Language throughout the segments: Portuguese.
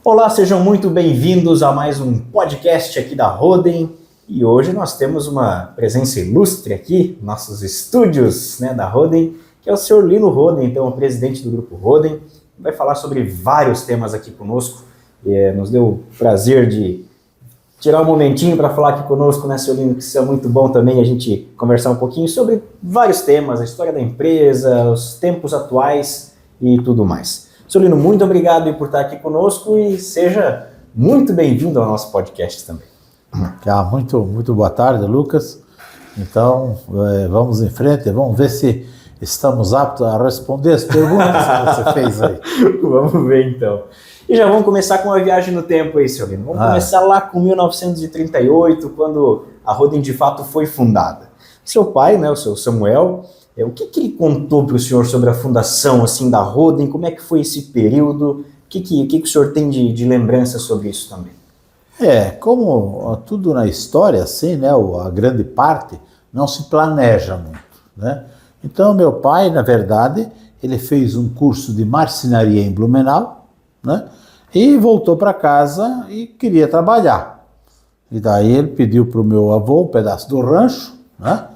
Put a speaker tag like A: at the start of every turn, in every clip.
A: Olá, sejam muito bem-vindos a mais um podcast aqui da Roden. E hoje nós temos uma presença ilustre aqui, nossos estúdios, da Roden, que é o senhor Lino Roden, então, o presidente do Grupo Roden. Vai falar sobre vários temas aqui conosco. Nos deu o prazer de tirar um momentinho para falar aqui conosco, senhor Lino, que isso é muito bom também a gente conversar um pouquinho sobre vários temas, a história da empresa, os tempos atuais e tudo mais. Senhor Lino, muito obrigado por estar aqui conosco e seja muito bem-vindo ao nosso podcast também.
B: Muito boa tarde, Lucas. Então, vamos em frente, vamos ver se estamos aptos a responder as perguntas que você fez aí.
A: Vamos ver, então. E já vamos começar com uma viagem no tempo aí, senhor Lino. Vamos começar lá com 1938, quando a Roden de fato foi fundada. Seu pai, o seu Samuel, o que ele contou para o senhor sobre a fundação assim, da Roden? Como é que foi esse período? O que o senhor tem de lembrança sobre isso também?
B: Como tudo na história, assim, a grande parte não se planeja muito, né? Então, meu pai, na verdade, ele fez um curso de marcenaria em Blumenau, né? E voltou para casa e queria trabalhar. E daí ele pediu para o meu avô um pedaço do rancho, né?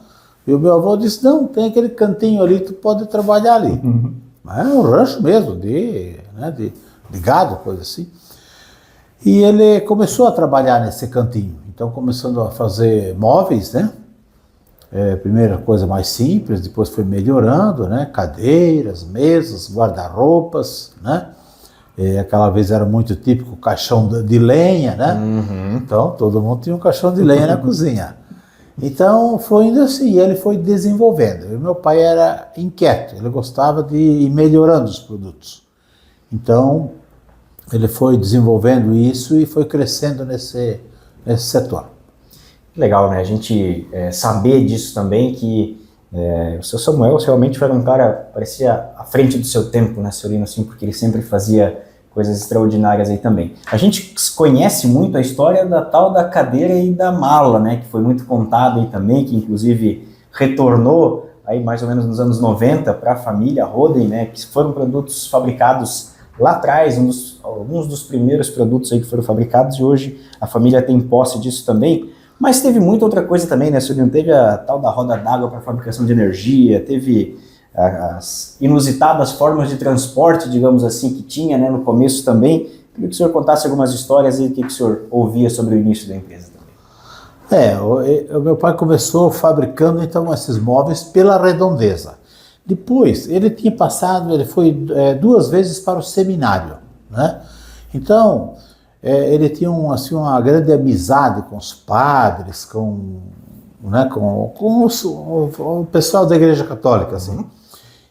B: E o meu avô disse, não, tem aquele cantinho ali, tu pode trabalhar ali. Uhum. É um rancho mesmo, de gado, coisa assim. E ele começou a trabalhar nesse cantinho. Então, começando a fazer móveis, né? Primeira coisa mais simples, depois foi melhorando, né? Cadeiras, mesas, guarda-roupas, né? Aquela vez era muito típico o caixão de lenha, né? Uhum. Então, todo mundo tinha um caixão de lenha na cozinha. Então, foi indo assim, ele foi desenvolvendo. E meu pai era inquieto, ele gostava de ir melhorando os produtos. Então, ele foi desenvolvendo isso e foi crescendo nesse setor.
A: Legal, né? A gente saber disso também, que o seu Samuel realmente era um cara, parecia à frente do seu tempo, né, senhor Lino, assim, porque ele sempre fazia coisas extraordinárias aí também. A gente conhece muito a história da tal da cadeira e da mala, né, que foi muito contada aí também, que inclusive retornou aí mais ou menos nos anos 90 para a família Roden, né, que foram produtos fabricados lá atrás, alguns dos primeiros produtos aí que foram fabricados, e hoje a família tem posse disso também. Mas teve muita outra coisa também, né, senhor Lino? Teve a tal da roda d'água para fabricação de energia, teve as inusitadas formas de transporte, digamos assim, que tinha, né, no começo também. Queria que o senhor contasse algumas histórias e o que o senhor ouvia sobre o início da empresa também.
B: O meu pai começou fabricando, então, esses móveis pela Redondeza. Depois, ele foi 2 vezes para o seminário, né? Então, ele tinha uma grande amizade com os padres, com o pessoal da Igreja Católica, assim.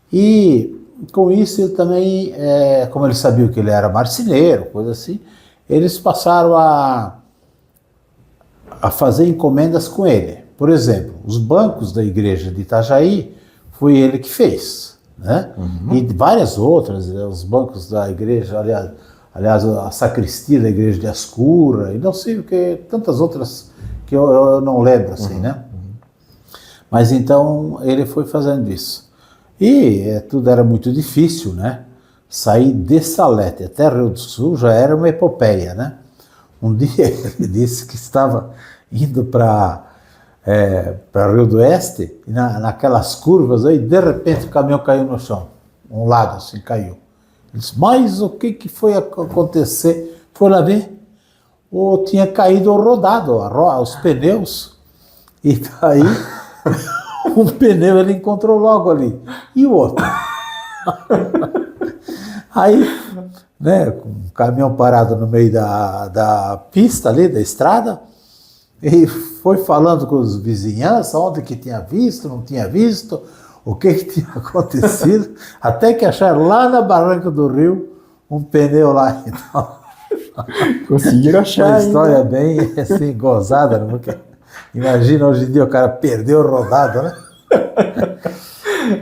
B: E com isso ele também, como ele sabia que ele era marceneiro, coisa assim, eles passaram a fazer encomendas com ele. Por exemplo, os bancos da igreja de Itajaí, foi ele que fez, né? Uhum. E várias outras, os bancos da igreja, aliás, a sacristia da igreja de Ascura, e não sei o que, tantas outras que eu não lembro, assim, né? Uhum. Mas então ele foi fazendo isso. E tudo era muito difícil, né? Sair de Salete até Rio do Sul já era uma epopeia, né? Um dia ele disse que estava indo para Rio do Oeste, e naquelas curvas aí, de repente o caminhão caiu no chão. Um lado assim caiu. Ele disse, mas o que foi acontecer? Foi lá ver, tinha caído rodado, os pneus. E daí, um pneu ele encontrou logo ali. E o outro? Aí, né, com um caminhão parado no meio da pista ali, da estrada, e foi falando com os vizinhanças, onde que tinha visto, não tinha visto, o que tinha acontecido, até que acharam lá na barranca do rio um pneu lá. Então,
A: conseguiram achar.
B: Uma história bem assim, gozada, né? Porque imagina hoje em dia o cara perdeu rodado, né?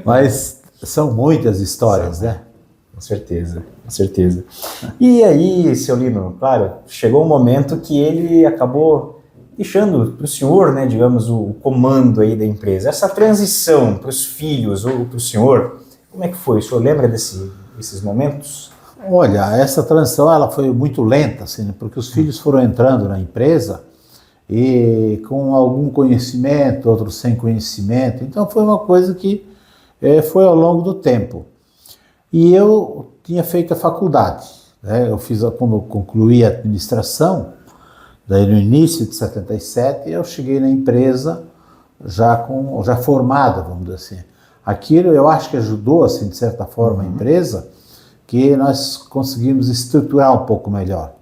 B: Mas são muitas histórias, né?
A: Com certeza, com certeza. E aí, seu Lino, claro, chegou um momento que ele acabou deixando para o senhor, né, digamos, o comando aí da empresa. Essa transição para os filhos ou para o senhor, como é que foi? O senhor lembra desses momentos?
B: Olha, essa transição ela foi muito lenta, assim, né? Porque os filhos foram entrando na empresa e com algum conhecimento, outros sem conhecimento. Então foi uma coisa que foi ao longo do tempo. E eu tinha feito a faculdade, né? Quando eu concluí a administração, daí no início de 77, eu cheguei na empresa já formada, vamos dizer assim. Aquilo eu acho que ajudou, assim, de certa forma, a empresa, que nós conseguimos estruturar um pouco melhor.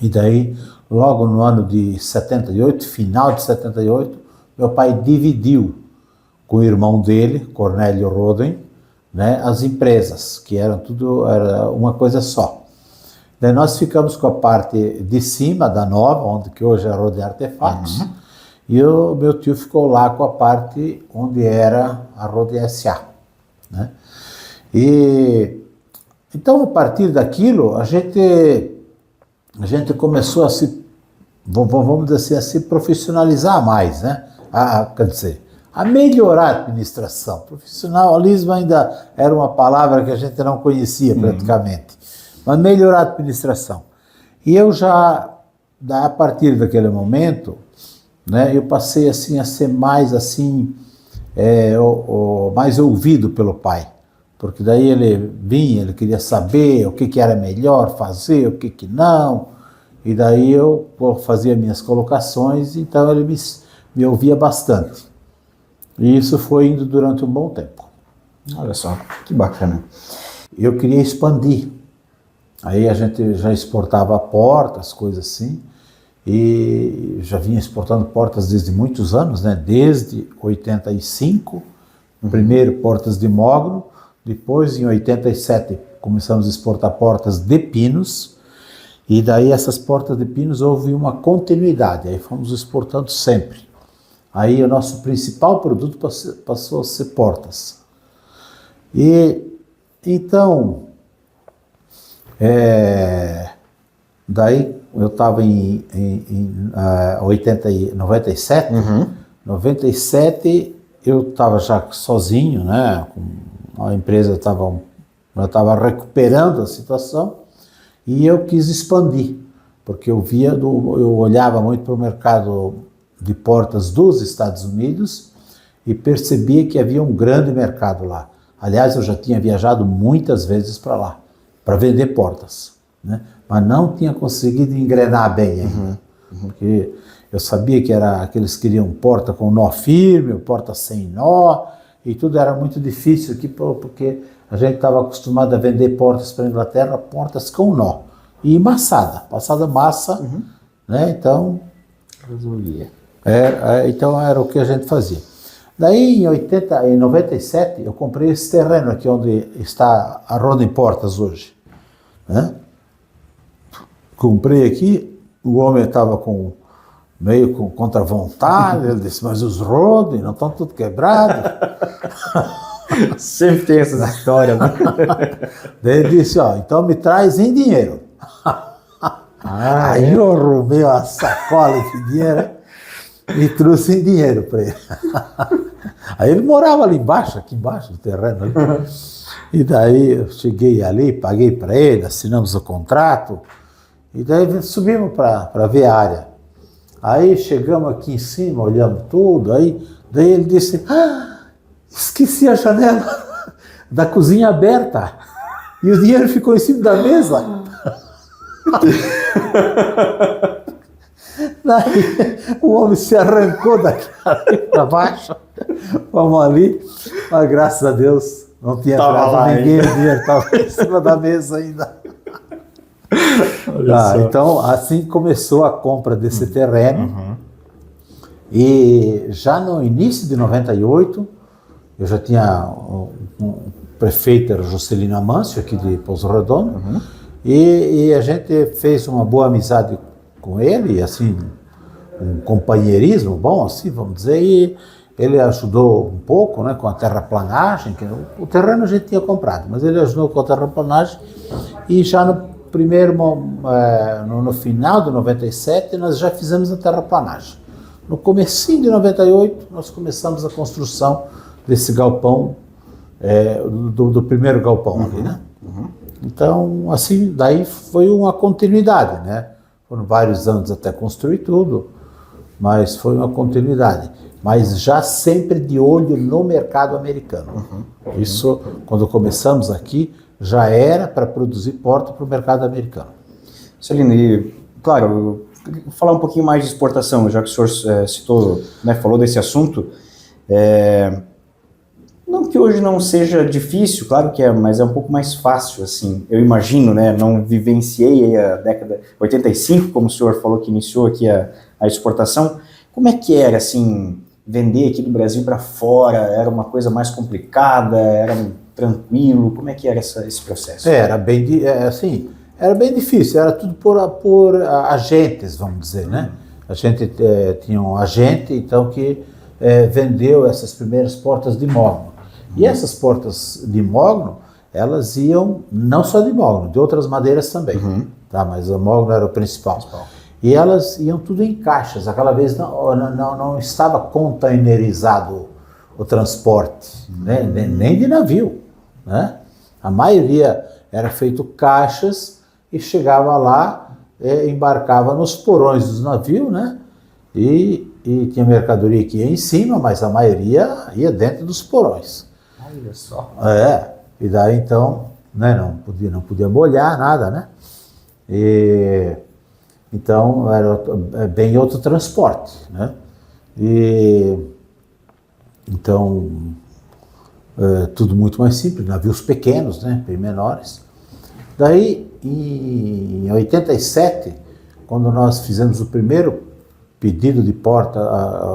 B: E daí, logo no ano de 78, final de 78, meu pai dividiu com o irmão dele, Cornélio Roden, né, as empresas, que era uma coisa só. Daí nós ficamos com a parte de cima da nova, onde que hoje é a Roden Artefatos, e o meu tio ficou lá com a parte onde era a Roden SA, né? Então, a partir daquilo, a gente começou vamos dizer assim, a se profissionalizar mais, né? Quer dizer, a melhorar a administração. Profissionalismo ainda era uma palavra que a gente não conhecia praticamente, mas melhorar a administração. E eu já, a partir daquele momento, né, eu passei assim a ser mais assim, mais ouvido pelo pai. Porque daí ele vinha, ele queria saber o que era melhor fazer, o que não. E daí eu fazia minhas colocações, então ele me ouvia bastante. E isso foi indo durante um bom tempo.
A: Olha só, que bacana.
B: Eu queria expandir. Aí a gente já exportava portas, coisas assim. E já vinha exportando portas desde muitos anos, né? Desde 85, primeiro portas de mogno. Depois, em 87, começamos a exportar portas de pinos, e daí essas portas de pinos houve uma continuidade, aí fomos exportando sempre. Aí o nosso principal produto passou a ser portas. E então, daí eu estava em 97, 97 eu estava já sozinho, né? A empresa estava recuperando a situação e eu quis expandir, porque eu olhava muito para o mercado de portas dos Estados Unidos e percebia que havia um grande mercado lá. Aliás, eu já tinha viajado muitas vezes para lá, para vender portas, né? Mas não tinha conseguido engrenar bem ainda, porque eu sabia que eles queriam porta com nó firme, porta sem nó, e tudo era muito difícil aqui, porque a gente estava acostumado a vender portas para a Inglaterra, portas com nó. E passada massa, né? Então,
A: resolvia.
B: Então era o que a gente fazia. Daí em 97, eu comprei esse terreno aqui onde está a Roden Portas hoje, né? Comprei aqui, o homem estava meio contra a vontade, ele disse, mas os Roden não estão tudo quebrados.
A: Sempre tem essas histórias, né?
B: Daí ele disse, então me traz em dinheiro. Aí eu arrumei uma sacola de dinheiro e trouxe em dinheiro para ele. Aí ele morava ali embaixo, aqui embaixo do terreno. Ali. E daí eu cheguei ali, paguei para ele, assinamos o contrato, e daí subimos para ver a área. Aí chegamos aqui em cima, olhamos tudo, daí ele disse, esqueci a janela da cozinha aberta e o dinheiro ficou em cima da mesa. Daí o homem se arrancou daquela para baixo, vamos ali, mas graças a Deus não tinha entrado ninguém, o dinheiro estava em cima da mesa ainda. Então, assim começou a compra desse terreno. E já no início de 98, eu já tinha um prefeito, era Juscelino Amâncio, aqui de Pouso Redondo, e a gente fez uma boa amizade com ele, assim, um companheirismo bom, assim, vamos dizer, e ele ajudou um pouco, né, com a terraplanagem, que o terreno a gente tinha comprado, mas ele ajudou com a terraplanagem, e já no final de 97, nós já fizemos a terraplanagem. No comecinho de 98, nós começamos a construção desse galpão, do primeiro galpão ali, né? Então, assim, daí foi uma continuidade, né? Foram vários anos até construir tudo, mas foi uma continuidade. Mas já sempre de olho no mercado americano. Isso, quando começamos aqui, já era para produzir porta para o mercado americano.
A: Celino, e, claro, vou falar um pouquinho mais de exportação, já que o senhor citou, né, falou desse assunto. Não que hoje não seja difícil, claro que é, mas é um pouco mais fácil, assim, eu imagino, né, não vivenciei a década de 85, como o senhor falou que iniciou aqui a exportação. Como é que era, assim, vender aqui do Brasil para fora? Era uma coisa mais complicada? Era tranquilo? Como é que era esse processo?
B: Era bem difícil, era tudo por agentes, vamos dizer, né? A gente tinha um agente, então, que vendeu essas primeiras portas de mogno. E essas portas de mogno, elas iam não só de mogno, de outras madeiras também, tá? Mas o mogno era o principal. E elas iam tudo em caixas. Aquela vez não estava containerizado o transporte, né? Nem de navio, né? A maioria era feito caixas e chegava lá, embarcava nos porões dos navios, né? E tinha mercadoria que ia em cima, mas a maioria ia dentro dos porões.
A: Olha só.
B: E daí então, né, não podia molhar nada, né? Então era bem outro transporte, né? Então tudo muito mais simples, navios pequenos, né, bem menores. Daí em 87, quando nós fizemos o primeiro pedido de porta,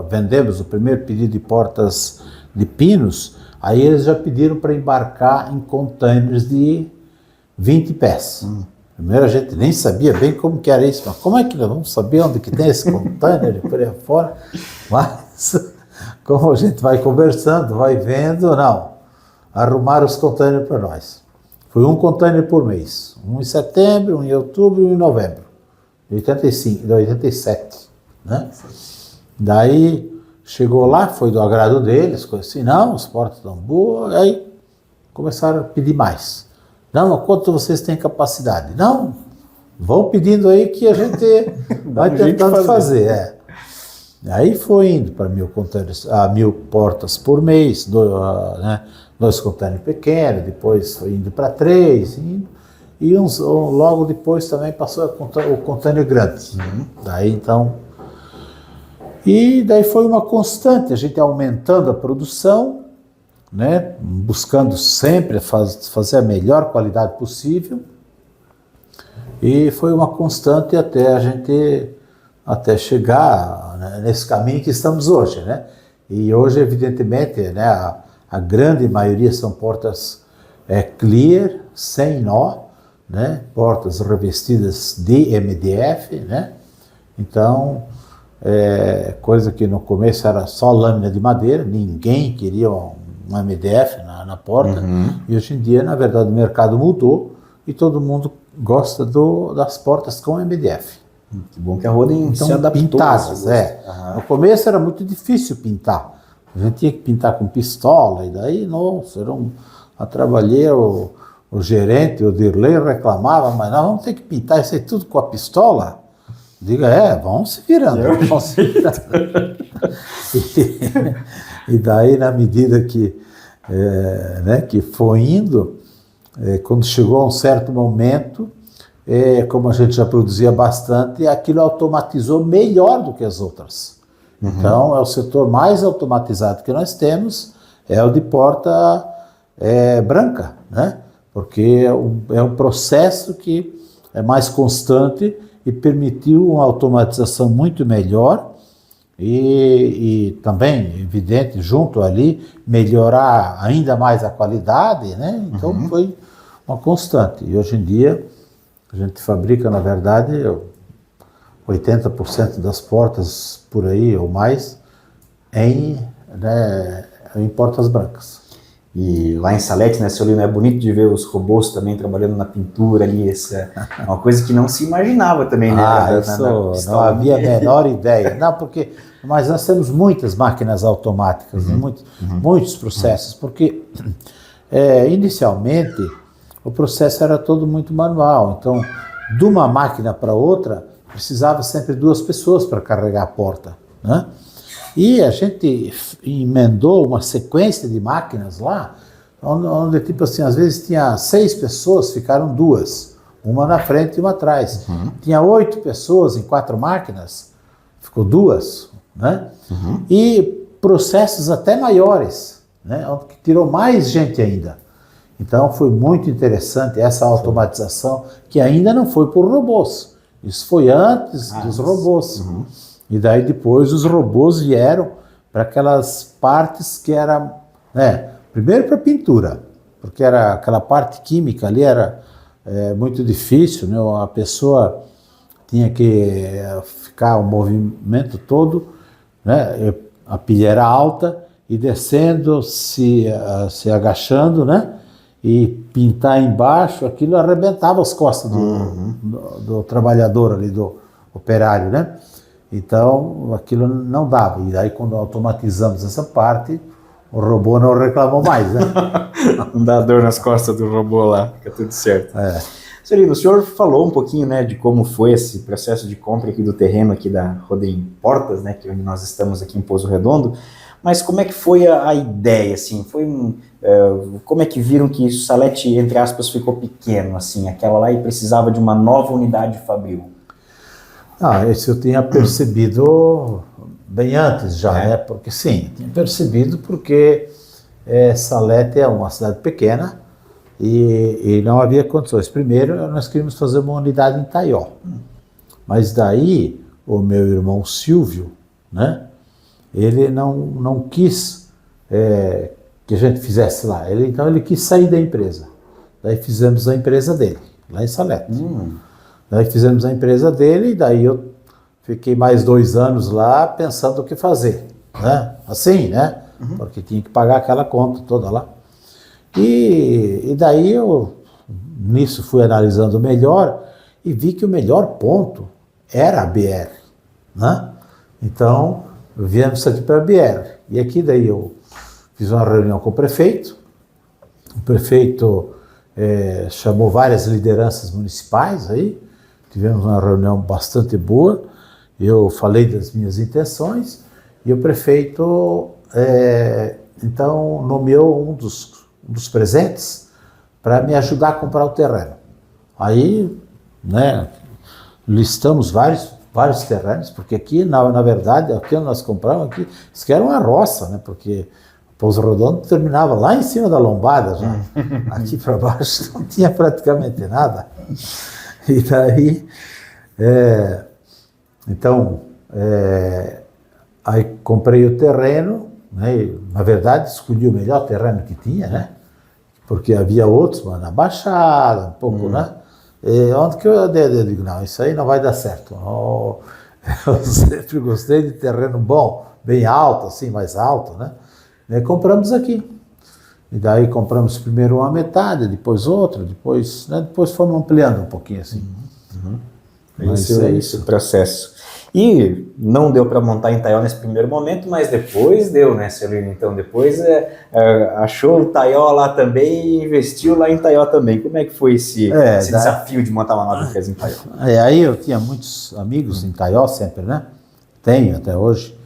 B: vendemos o primeiro pedido de portas de pinos, aí eles já pediram para embarcar em containers de 20 pés. Primeiro a gente nem sabia bem como que era isso, mas como é que nós vamos saber onde que tem esse container por aí fora? Mas como a gente vai conversando, vai vendo, arrumaram os containers para nós. Foi um container por mês, um em setembro, um em outubro e um em novembro, de 87, né? Daí chegou lá, foi do agrado deles, coisa assim, as portas estão boas, aí começaram a pedir mais. Quanto vocês têm capacidade? Vão pedindo aí que a gente vai tentando fazer. Aí foi indo para 1.000 portas por mês, dois containers pequenos, depois foi indo para 3, e logo depois também passou o container grande. Daí então... E daí foi uma constante, a gente aumentando a produção, né, buscando sempre fazer a melhor qualidade possível, e foi uma constante até chegar, né, nesse caminho que estamos hoje, né? E hoje, evidentemente, né, a grande maioria são portas clear, sem nó, né, portas revestidas de MDF, né? Então, coisa que no começo era só lâmina de madeira, ninguém queria um MDF na porta, e hoje em dia, na verdade, o mercado mudou e todo mundo gosta das portas com MDF.
A: Que bom que a Roden
B: então,
A: se adaptou.
B: Pintadas, No começo era muito difícil pintar, a gente tinha que pintar com pistola, e daí, nossa, era uma trabalheira, o gerente, o Dirley, reclamava, mas nós vamos ter que pintar isso aí tudo com a pistola? Diga, vamos se virando. E daí, na medida que foi indo, quando chegou a um certo momento, como a gente já produzia bastante, aquilo automatizou melhor do que as outras. Então, é o setor mais automatizado que nós temos, é o de porta branca, né? Porque é um processo que é mais constante e permitiu uma automatização muito melhor e também, evidente, junto ali, melhorar ainda mais a qualidade, né? Então foi uma constante. E hoje em dia a gente fabrica, na verdade, 80% das portas por aí ou mais em portas brancas.
A: E lá em Salete, né, Celino, é bonito de ver os robôs também trabalhando na pintura ali, essa é uma coisa que não se imaginava também, né?
B: Isso não havia a menor ideia. Mas nós temos muitas máquinas automáticas, muitos processos, porque inicialmente o processo era todo muito manual. Então, de uma máquina para outra, precisava sempre 2 pessoas para carregar a porta, né? E a gente emendou uma sequência de máquinas lá, onde tipo assim, às vezes tinha 6 pessoas, ficaram 2, uma na frente e uma atrás. Tinha 8 pessoas em 4 máquinas, ficou 2, né? E processos até maiores, né? Que tirou mais gente ainda. Então foi muito interessante essa automatização, que ainda não foi por robôs. Isso foi antes dos robôs. E daí depois os robôs vieram para aquelas partes que eram, né, primeiro para pintura, porque era aquela parte química ali era muito difícil, né? A pessoa tinha que ficar o movimento todo, né? A pilha era alta e descendo, se agachando, né? E pintar embaixo, aquilo arrebentava as costas do trabalhador ali, do operário, né? Então, aquilo não dava. E daí, quando automatizamos essa parte, o robô não reclamou mais, né?
A: Não dá dor nas costas do robô lá, fica tudo certo. Celino, o senhor falou um pouquinho, né, de como foi esse processo de compra aqui do terreno aqui da Rodem Portas, né, que é onde nós estamos aqui em Pouso Redondo, mas como é que foi a ideia, assim, como é que viram que o Salete, entre aspas, ficou pequeno, assim, aquela lá e precisava de uma nova unidade fabril?
B: Isso eu tinha percebido bem antes já, né? Porque sim, tinha percebido porque Salete é uma cidade pequena e não havia condições. Primeiro, nós queríamos fazer uma unidade em Itaió, mas daí o meu irmão Silvio, né? Ele não quis que a gente fizesse lá. Então ele quis sair da empresa. Daí fizemos a empresa dele, lá em Salete. Daí fizemos a empresa dele e daí eu fiquei mais 2 anos lá pensando o que fazer, né? Assim, né? Porque tinha que pagar aquela conta toda lá. E daí eu, nisso, fui analisando melhor e vi que o melhor ponto era a BR, né? Então, viemos aqui para a BR. E aqui daí eu fiz uma reunião com o prefeito chamou várias lideranças municipais aí, tivemos uma reunião bastante boa, eu falei das minhas intenções e o prefeito então nomeou um dos presentes para me ajudar a comprar o terreno. Aí, né, listamos vários terrenos, porque aqui, na verdade, aqui onde nós compramos, aqui, isso aqui era uma roça, né, porque Pouso Redondo terminava lá em cima da lombada já. Aqui para baixo não tinha praticamente nada. E daí, aí comprei o terreno, né, e, na verdade escolhi o melhor terreno que tinha, né, porque havia outros, mas na Baixada, um pouco, né, onde que eu digo, não, isso aí não vai dar certo. Eu sempre gostei de terreno bom, bem alto, assim, mais alto, né. E compramos aqui. E daí compramos primeiro uma metade, depois outra, depois fomos ampliando um pouquinho assim.
A: Esse processo. E não deu para montar em Itaió nesse primeiro momento, mas depois deu, né, Celino? Então depois achou o Itaió lá também e investiu lá em Itaió também. Como é que foi esse desafio de montar uma nova empresa em Itaió?
B: Aí eu tinha muitos amigos em Itaió sempre, né? Tenho até hoje.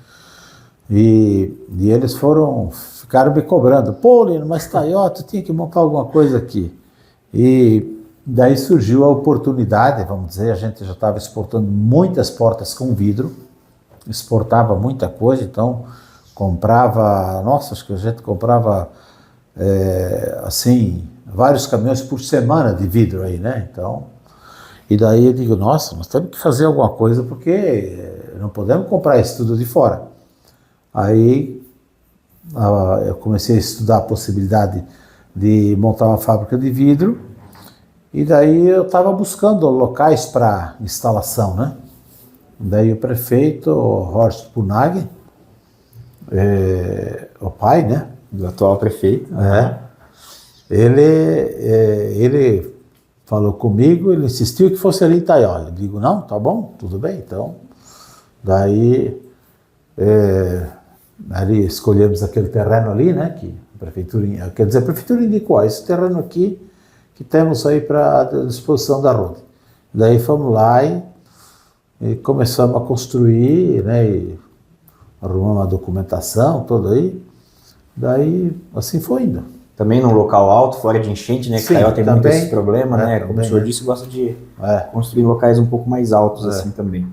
B: E eles ficaram me cobrando. Pô, Lino, mas Itaió, tu tinha que montar alguma coisa aqui. E daí surgiu a oportunidade, vamos dizer, a gente já estava exportando muitas portas com vidro, exportava muita coisa, então acho que a gente comprava, assim, vários caminhões por semana de vidro aí, né? Então, e daí eu digo, nossa, nós temos que fazer alguma coisa, porque não podemos comprar isso tudo de fora. Aí eu comecei a estudar a possibilidade de montar uma fábrica de vidro e daí eu estava buscando locais para instalação, né? Daí o prefeito, Horst Punag, o pai, né?
A: Do atual prefeito.
B: Ele falou comigo, ele insistiu que fosse ali em Itaió. Eu digo, não, tá bom, tudo bem, então. Daí ali escolhemos aquele terreno ali, né, que a prefeitura indicou, esse terreno aqui, que temos aí à disposição da Rodem. Daí fomos lá e começamos a construir, né, e arrumamos a documentação toda aí. Daí, assim foi indo.
A: Também num local alto, fora de enchente, né? Que Caió tem muito esse problema, né? Como o senhor disse, gosta de construir locais um pouco mais altos assim também.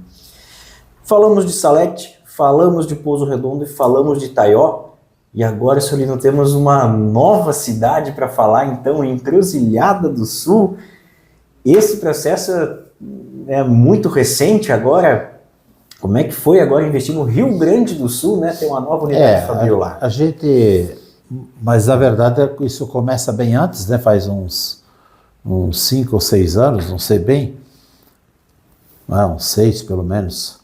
A: Falamos de Salete, falamos de Pouso Redondo e falamos de Taió. E agora, Solino, temos uma nova cidade para falar, então, Encruzilhada do Sul. Esse processo é muito recente agora. Como é que foi agora investir no Rio Grande do Sul, né? Ter uma nova unidade fabril lá.
B: Mas a verdade é que isso começa bem antes, né? Faz uns 5 ou 6 anos, não sei bem, uns 6 pelo menos,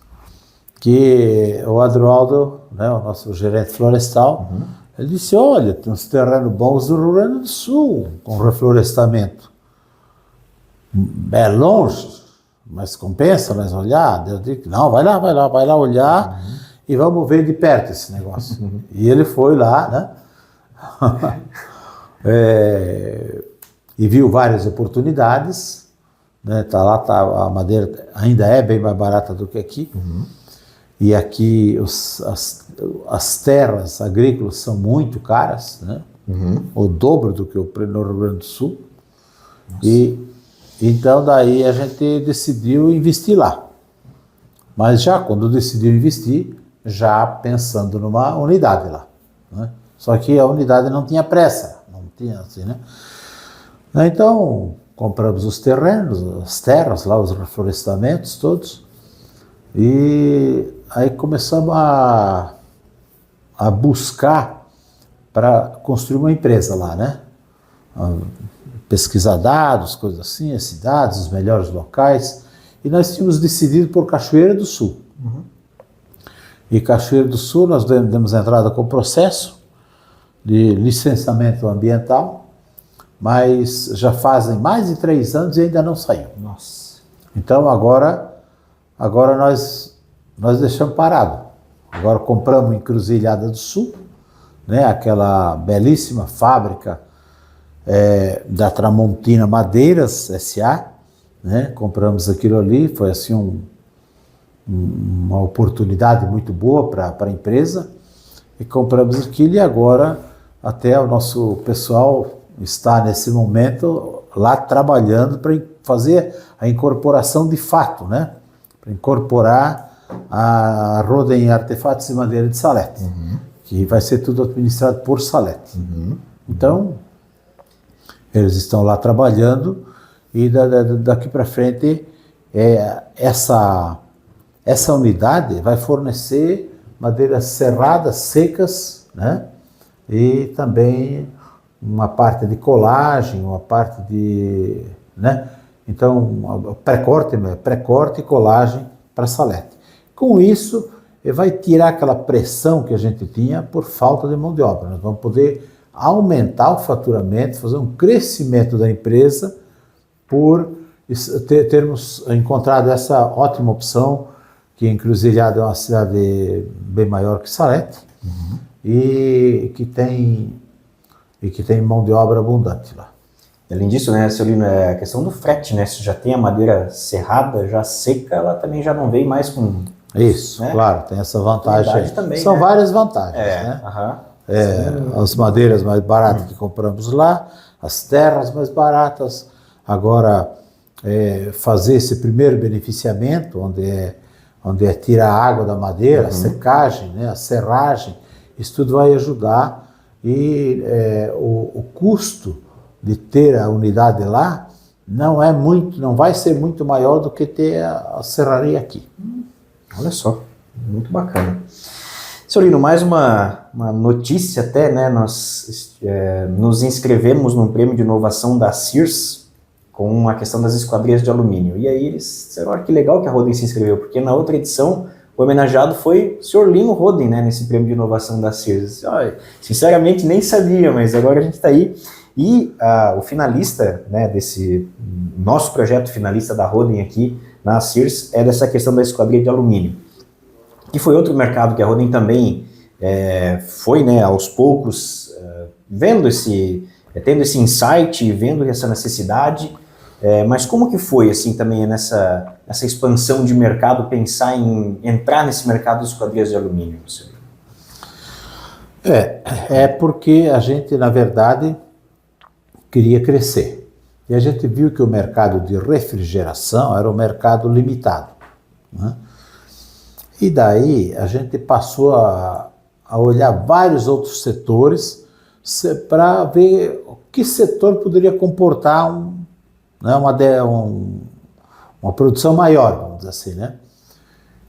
B: que o Adroaldo, né, o nosso gerente florestal, ele disse, olha, tem uns terrenos bons do Rio Grande do Sul, com reflorestamento. É longe, mas compensa, mas olhar. Eu digo, não, vai lá olhar e vamos ver de perto esse negócio. E ele foi lá, né? E viu várias oportunidades, né? A madeira ainda é bem mais barata do que aqui. E aqui as terras agrícolas são muito caras, né? O dobro do que no Rio Grande do Sul. E então daí a gente decidiu investir lá. Mas já quando decidiu investir, já pensando numa unidade lá, né? Só que a unidade não tinha pressa, não tinha assim, né? Então compramos os terrenos, as terras lá, os reflorestamentos todos, e aí começamos a buscar para construir uma empresa lá, né? Pesquisar dados, coisas assim, as cidades, os melhores locais, e nós tínhamos decidido por Cachoeira do Sul. E Cachoeira do Sul nós demos entrada com o processo de licenciamento ambiental, mas já fazem mais de 3 anos e ainda não saiu.
A: Nossa.
B: Então agora nós deixamos parado. Agora compramos em Encruzilhada do Sul, né, aquela belíssima fábrica da Tramontina Madeiras S.A., né? Compramos aquilo ali, foi assim uma oportunidade muito boa para a empresa, e compramos aquilo, e agora até o nosso pessoal está nesse momento lá trabalhando para fazer a incorporação de fato, né? Para incorporar a Rodem Artefatos e Madeira de Salete, que vai ser tudo administrado por Salete. Então, eles estão lá trabalhando, e daqui para frente essa unidade vai fornecer madeiras serradas, secas, né? E também uma parte de colagem, uma parte de, né? Então, pré-corte e colagem para Salete. Com isso, vai tirar aquela pressão que a gente tinha por falta de mão de obra. Nós vamos poder aumentar o faturamento, fazer um crescimento da empresa por termos encontrado essa ótima opção, que Encruzilhada é uma cidade bem maior que Salete, e que tem mão de obra abundante lá.
A: Além disso, né, Solino, a questão do frete, né? Se já tem a madeira serrada, já seca, ela também já não vem mais com...
B: Isso, né? Claro, tem essa vantagem.
A: Também,
B: são, né, várias vantagens, né? As madeiras mais baratas que compramos lá, as terras mais baratas. Agora, fazer esse primeiro beneficiamento, onde é tirar a água da madeira, a secagem, né, a serragem, isso tudo vai ajudar, e o custo de ter a unidade lá não vai ser muito maior do que ter a serraria aqui.
A: Olha só, muito bacana. Solino, mais uma notícia até, né? Nós nos inscrevemos num prêmio de inovação da Sears com a questão das esquadrias de alumínio. E aí eles disseram, olha que legal que a Rodem se inscreveu, porque na outra edição o homenageado foi o senhor Lino Rodem, né? Nesse prêmio de inovação da Sears. Sinceramente nem sabia, mas agora a gente está aí. E o finalista, né, desse nosso projeto finalista da Rodem aqui na Sears é dessa questão da esquadria de alumínio, que foi outro mercado que a Rodem também foi, né, aos poucos vendo tendo esse insight, vendo essa necessidade, mas como que foi assim também nessa expansão de mercado, pensar em entrar nesse mercado de esquadrias de alumínio?
B: É porque a gente, na verdade, queria crescer. E a gente viu que o mercado de refrigeração era um mercado limitado, né? E daí a gente passou a olhar vários outros setores para ver que setor poderia comportar uma produção maior, vamos dizer assim, né?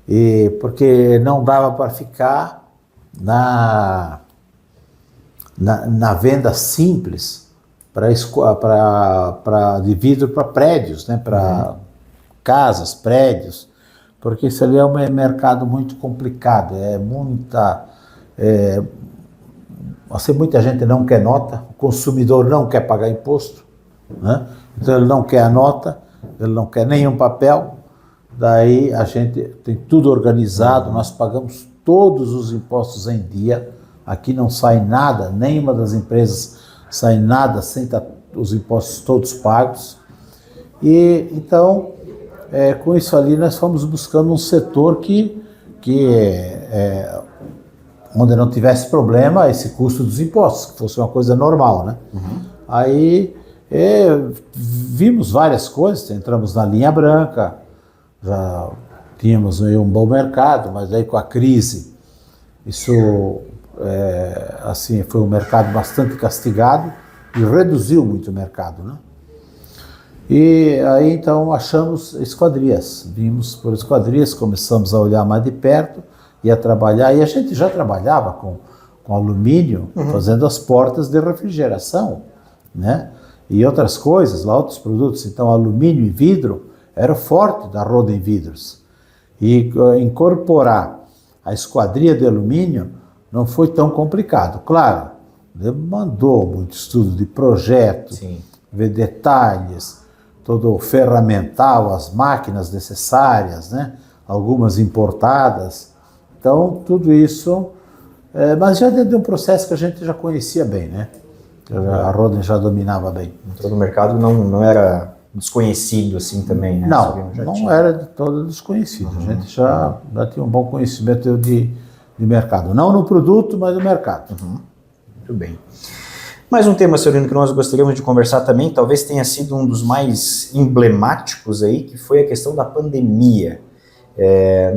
B: E porque não dava para ficar na venda simples de vidro para prédios, né? Para casas, prédios, porque isso ali é um mercado muito complicado, muita gente não quer nota, o consumidor não quer pagar imposto, né? Então ele não quer a nota, ele não quer nenhum papel, daí a gente tem tudo organizado, nós pagamos todos os impostos em dia, aqui não sai nada, nenhuma das empresas sai nada sem estar os impostos todos pagos, e então com isso ali nós fomos buscando um setor onde não tivesse problema esse custo dos impostos, que fosse uma coisa normal, né? Aí vimos várias coisas, entramos na linha branca, já tínhamos aí um bom mercado, mas aí com a crise, isso assim, foi um mercado bastante castigado e reduziu muito o mercado, né? E aí então achamos esquadrias, vimos por esquadrias, começamos a olhar mais de perto e a trabalhar, e a gente já trabalhava com alumínio, fazendo as portas de refrigeração, né? E outras coisas, lá outros produtos, então alumínio e vidro era o forte da Roden Vidros. E incorporar a esquadria de alumínio não foi tão complicado. Claro, demandou muito estudo de projeto, ver detalhes, todo o ferramental, as máquinas necessárias, né? Algumas importadas. Então, tudo isso, mas já dentro de um processo que a gente já conhecia bem, né? A Roden já dominava bem.
A: Todo o mercado não era desconhecido assim também, né?
B: Não era de todo desconhecido. A gente já tinha um bom conhecimento de mercado. Não no produto, mas no mercado.
A: Muito bem. Mais um tema, senhor Lino, que nós gostaríamos de conversar também, talvez tenha sido um dos mais emblemáticos aí, que foi a questão da pandemia.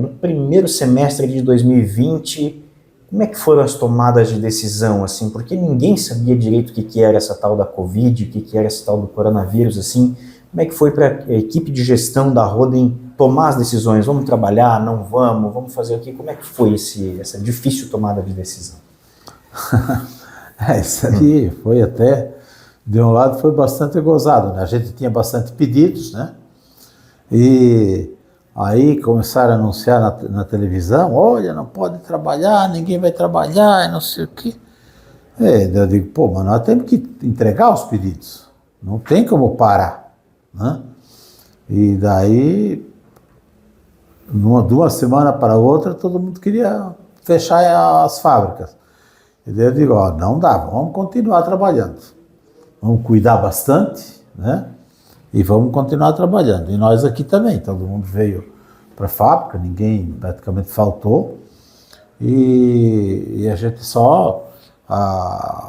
A: No primeiro semestre de 2020, como é que foram as tomadas de decisão, assim? Porque ninguém sabia direito o que era essa tal da Covid, o que era esse tal do coronavírus, assim. Como é que foi para a equipe de gestão da Roden tomar as decisões? Vamos trabalhar? Não vamos? Vamos fazer o quê? Como é que foi essa difícil tomada de decisão?
B: Isso aí foi até, de um lado, foi bastante gozado, né? A gente tinha bastante pedidos, né? E aí começaram a anunciar na televisão, olha, não pode trabalhar, ninguém vai trabalhar, e não sei o quê. Eu digo, pô, mas nós temos que entregar os pedidos, não tem como parar, né? E daí, de uma semana para outra, todo mundo queria fechar as fábricas. E daí eu digo, não dá, vamos continuar trabalhando, vamos cuidar bastante, né? E vamos continuar trabalhando. E nós aqui também, todo mundo veio para a fábrica, ninguém praticamente faltou, e a gente só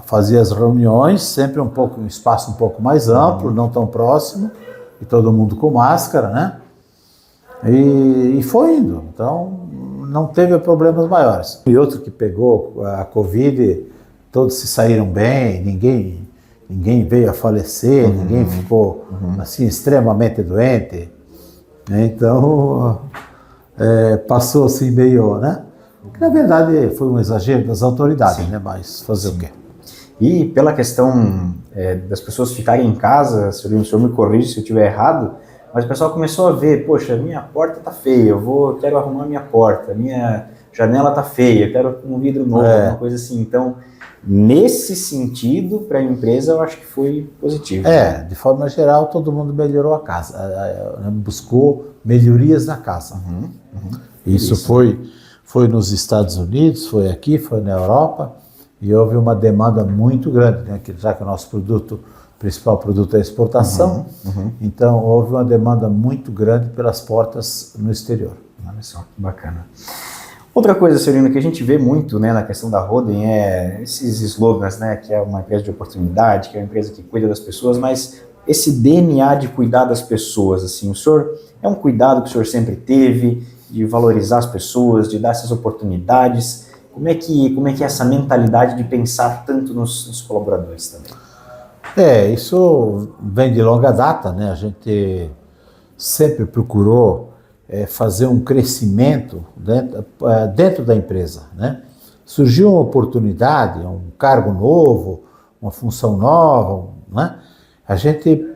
B: fazia as reuniões, sempre um espaço um pouco mais amplo, não tão próximo, e todo mundo com máscara, né? E foi indo, então não teve problemas maiores. E outro que pegou a Covid, todos se saíram bem, ninguém veio a falecer, ninguém ficou assim extremamente doente, né? Então passou assim meio, né? Na verdade foi um exagero das autoridades, né? Mas fazer o quê?
A: E pela questão das pessoas ficarem em casa, o senhor me corrige se eu estiver errado, mas o pessoal começou a ver, poxa, minha porta tá feia, quero arrumar minha porta, minha janela tá feia, eu quero um vidro novo, uma coisa assim. Então, nesse sentido, para a empresa, eu acho que foi positivo.
B: De forma geral, todo mundo melhorou a casa, buscou melhorias na casa. Isso foi nos Estados Unidos, foi aqui, foi na Europa, e houve uma demanda muito grande, né? Já que o nosso principal produto é a exportação, então houve uma demanda muito grande pelas portas no exterior.
A: Olha só, que bacana. Outra coisa, Celino, que a gente vê muito, né, na questão da Roden é esses slogans, né, que é uma empresa de oportunidade, que é uma empresa que cuida das pessoas, mas esse DNA de cuidar das pessoas, assim, o senhor é um cuidado que o senhor sempre teve de valorizar as pessoas, de dar essas oportunidades? Como é que é essa mentalidade de pensar tanto nos colaboradores também?
B: Isso vem de longa data, né? A gente sempre procurou fazer um crescimento dentro da empresa, né? Surgiu uma oportunidade, um cargo novo, uma função nova, né? A gente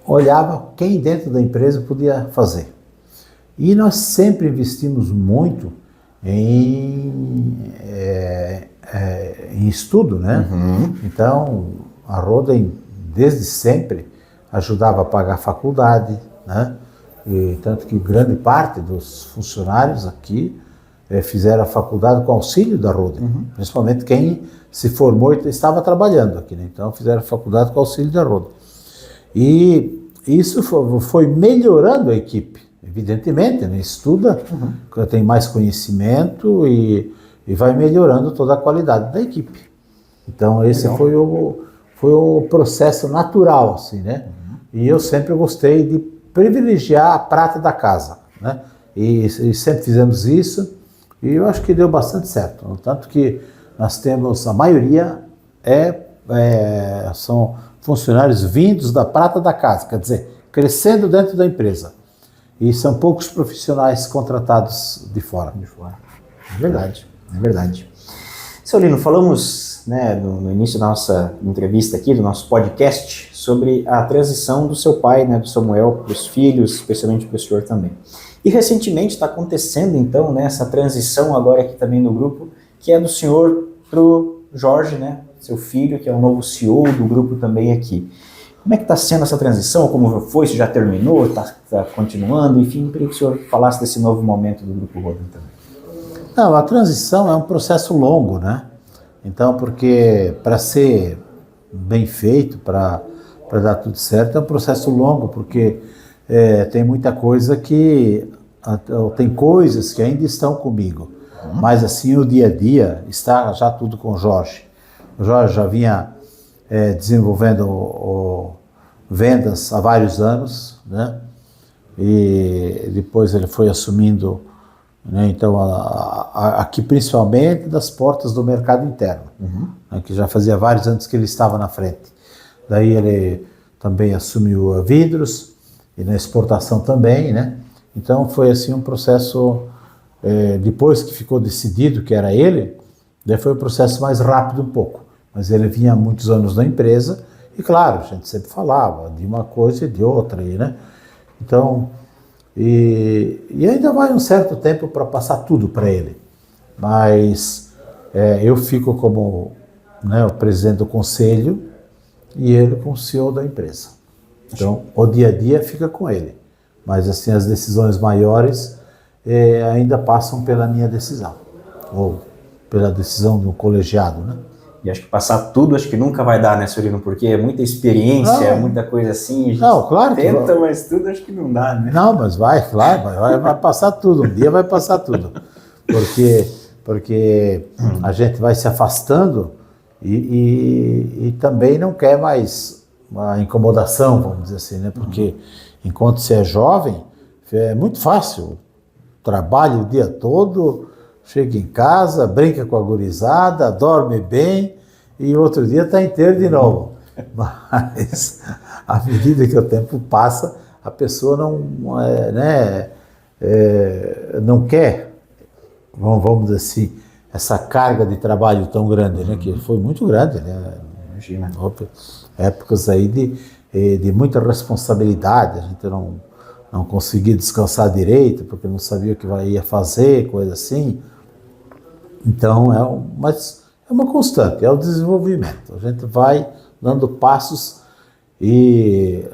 B: olhava quem dentro da empresa podia fazer. E nós sempre investimos muito em estudo, né? Então, a Roden, desde sempre, ajudava a pagar a faculdade, né? E tanto que grande parte dos funcionários aqui fizeram a faculdade com auxílio da Roden, principalmente quem se formou e estava trabalhando aqui, né? Então fizeram a faculdade com auxílio da Roden. E isso foi melhorando a equipe, evidentemente, né? Estuda, tem mais conhecimento e vai melhorando toda a qualidade da equipe. Então esse foi o processo natural, assim, né? E eu sempre gostei de privilegiar a prata da casa, né? E sempre fizemos isso, e eu acho que deu bastante certo. Tanto que nós temos, a maioria são funcionários vindos da prata da casa, quer dizer, crescendo dentro da empresa. E são poucos profissionais contratados de fora.
A: É verdade, é verdade. Celino, falamos, né, no início da nossa entrevista aqui, do nosso podcast, sobre a transição do seu pai, né, do Samuel, para os filhos, especialmente para o senhor também. E recentemente está acontecendo, então, né, essa transição agora aqui também no grupo, que é do senhor para o Jorge, né, seu filho, que é o novo CEO do grupo também aqui. Como é que está sendo essa transição? Como foi? Se já terminou? Está continuando? Enfim, queria que o senhor falasse desse novo momento do Grupo Roden também.
B: Não, a transição é um processo longo, né? Então, porque para ser bem feito, para dar tudo certo, é um processo longo, porque tem muita coisa tem coisas que ainda estão comigo, mas assim o dia a dia está já tudo com o Jorge. O Jorge já vinha desenvolvendo vendas há vários anos, né? E depois ele foi assumindo, né, então aqui principalmente das portas do mercado interno, né, que já fazia vários anos que ele estava na frente. Daí ele também assumiu vidros e na exportação também, né? Então foi assim um processo, depois que ficou decidido que era ele, daí foi um processo mais rápido um pouco, mas ele vinha há muitos anos na empresa e claro, a gente sempre falava de uma coisa e de outra aí, né? Então, e ainda vai um certo tempo para passar tudo para ele, mas eu fico como, né, o presidente do conselho e ele como CEO da empresa. Então, o dia a dia fica com ele, mas assim as decisões maiores ainda passam pela minha decisão, ou pela decisão do colegiado, né?
A: E acho que passar tudo, acho que nunca vai dar, né, Celino? Porque é muita experiência, muita coisa assim. A gente
B: não, claro que
A: tenta, mas tudo acho que não dá, né?
B: Não, mas vai, claro, vai passar tudo. Um dia vai passar tudo. Porque a gente vai se afastando e também não quer mais uma incomodação, vamos dizer assim, né? Porque enquanto você é jovem, é muito fácil. Trabalha o dia todo, chega em casa, brinca com a gurizada, dorme bem e outro dia está inteiro de novo. Mas à medida que o tempo passa, a pessoa não quer, vamos dizer assim, essa carga de trabalho tão grande, né? Que foi muito grande, né? Imagina. Épocas aí de muita responsabilidade, a gente não conseguia descansar direito, porque não sabia o que ia fazer, coisa assim. Então, mas é uma constante, é o desenvolvimento. A gente vai dando passos e